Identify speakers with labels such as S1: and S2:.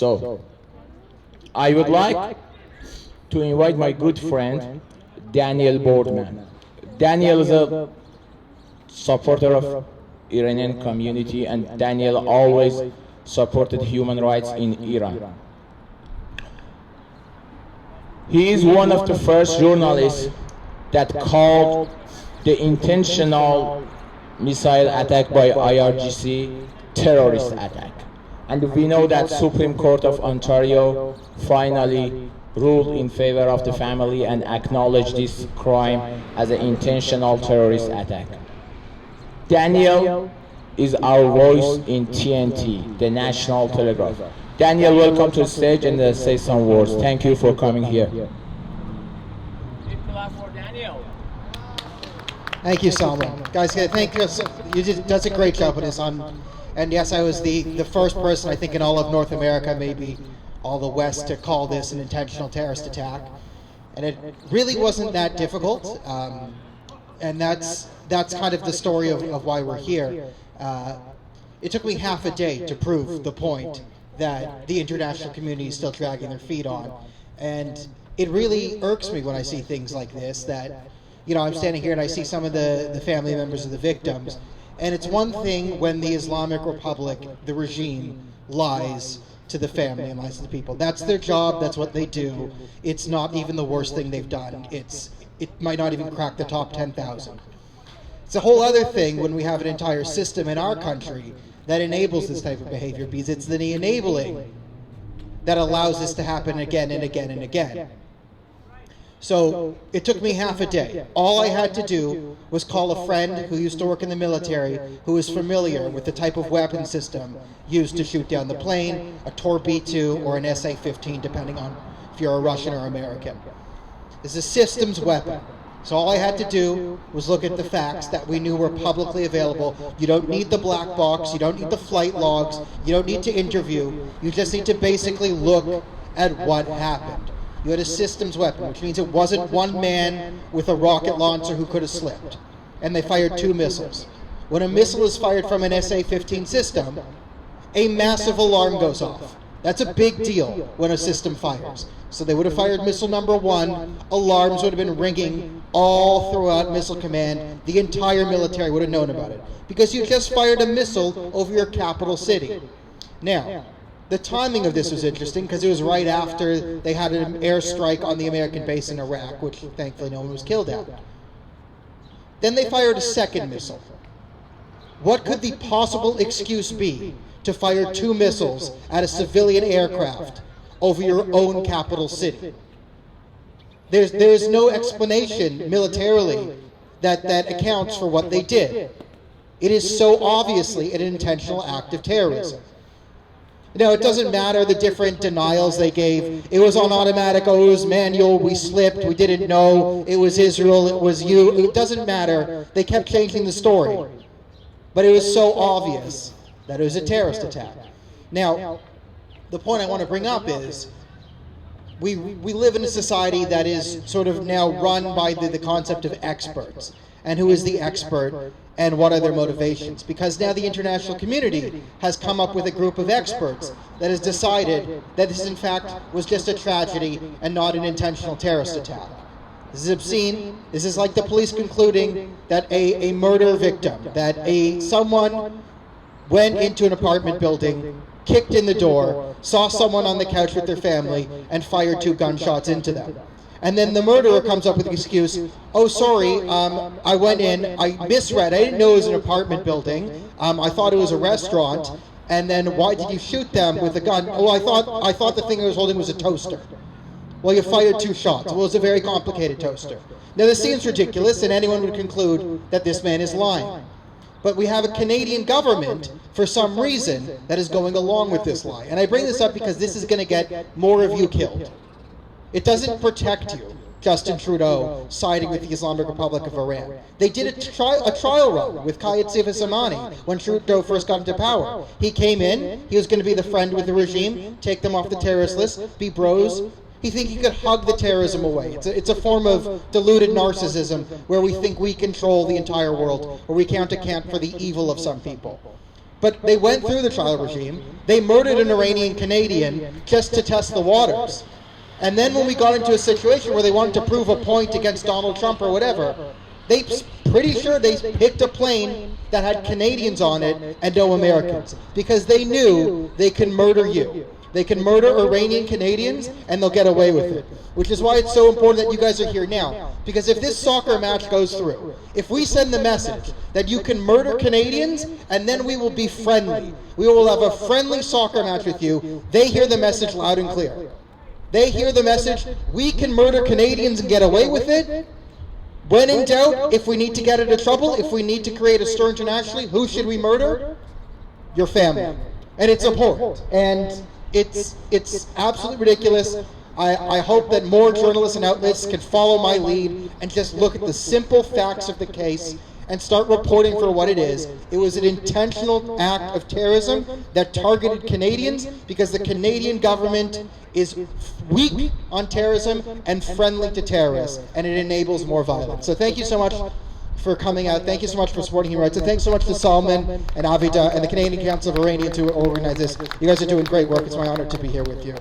S1: So, I would like to invite my good friend, Daniel Boardman. Daniel is a supporter of Iranian community, and Daniel always supported human rights in Iran. He is one of the first journalists that called the intentional missile attack by IRGC terrorist attack. And we know that Supreme Court of Ontario finally ruled in favor of the family and acknowledged this crime as an intentional terrorist attack. Daniel is our voice in TNT, the National Telegraph. Daniel, welcome to the stage and say some words. Thank you for coming here.
S2: Thank you, Salman. Guys, thank you. You does a great job with this. And yes, I was the first person, I think, in all of North America, maybe all the West, to call this an intentional terrorist attack. And it really wasn't that difficult. And that's kind of the story of why we're here. It took me half a day to prove the point that the international community is still dragging their feet on. And it really irks me when I see things like this, that, you know, I'm standing here and I see some of the family members of the victims. And it's one thing when the Islamic Republic, the regime, lies to the family and lies to the people. That's their job, that's what they do. It's not even the worst thing they've done. It might not even crack the top 10,000. It's a whole other thing when we have an entire system in our country that enables this type of behavior, because it's the enabling that allows this to happen again and again and again. So it took me half a day. All I had to do was call a friend who used to work in the military, who is familiar with the type of weapon system used to shoot down the plane, a Tor B-2 or an SA-15, depending on if you're a Russian or American. This is a systems weapon. So all I had to do was look at the facts that we knew were publicly available. You don't need the black box, you don't need the flight logs, you don't need to interview, you just need to basically look at what happened. You had a systems weapon, which means it wasn't one man with a rocket launcher who could have slipped. And they fired 2 missiles. When a missile is fired from an SA-15 system, a massive alarm goes off. That's a big deal when a system fires. So they would have fired missile number 1, alarms would have been ringing all throughout Missile Command, the entire military would have known about it. Because you just fired a missile over your capital city. Now, the timing of this was interesting because it was right after they had an airstrike on the American base in Iraq, which thankfully no one was killed at. Then they fired a second missile. What could the possible excuse be to fire 2 missiles at a civilian aircraft over your own capital city? There's no explanation militarily that accounts for what they did. It is so obviously an intentional act of terrorism. Now, it doesn't matter the different denials they gave. It was on automatic, oh, it was manual, we slipped, we didn't know, it was Israel, it was you. It doesn't matter. They kept changing the story. But it was so obvious that it was a terrorist attack. Now, the point I want to bring up is we live in a society that is sort of now run by the concept of experts. And who is the expert and what are their motivations? Because now the international community has come up with a group of experts that has decided that this in fact was just a tragedy and not an intentional terrorist attack. This is obscene. This is like the police concluding that a murder victim, that someone went into an apartment building, kicked in the door, saw someone on the couch with their family, and fired 2 gunshots into them. And then the murderer comes up with the excuse, oh, sorry, I went in, I misread, I didn't know it was an apartment building, I thought it was a restaurant, and then why did you shoot them with a gun? Oh, I thought the thing I was holding was a toaster. Well, you fired 2 shots. Well, it was a very complicated toaster. Now, this seems ridiculous, and anyone would conclude that this man is lying. But we have a Canadian government, for some reason, that is going along with this lie. And I bring this up because this is going to get more of you killed. It doesn't protect you, Justin Trudeau siding with the Islamic Republic of Iran. They did a trial run with Kayed Sifissamani when Trudeau first got into power. He came in, he was going to be the friend with the regime, take them off the terrorist list, be bros. He think he could hug the terrorism away. It's a form of deluded narcissism where we think we control the entire world, or we can't account for the evil of some people. But they went through the trial regime. They murdered an Iranian Canadian just to test the waters. And then when we got into a situation where they wanted to prove a point against Donald Trump or whatever, they pretty sure they picked a plane that had Canadians on it and no Americans, because they knew they can murder you. They can murder Iranian Canadians and they'll get away with it. Which is why it's so important that you guys are here now. Because if this soccer match goes through, if we send the message that you can murder Canadians and then we will be friendly, we will have a friendly soccer match with you, they hear the message loud and clear. They hear the message, we can murder Canadians and get away with it. When in doubt, if we need to get into trouble, if we need to create a stir internationally, who should we murder? Your family. And it's important. And it's absolutely ridiculous. I hope that more journalists and outlets can follow my lead and just look at the simple facts of the case and start reporting for what it is. It was an intentional act of terrorism that targeted Canadians because the Canadian government is weak on terrorism and friendly to terrorists, and it enables more violence. So thank you so much for coming out. Thank you so much for supporting human rights. And thanks so much to Salman and Avida and the Canadian Council of Iranians who organized this. You guys are doing great work. It's my honor to be here with you.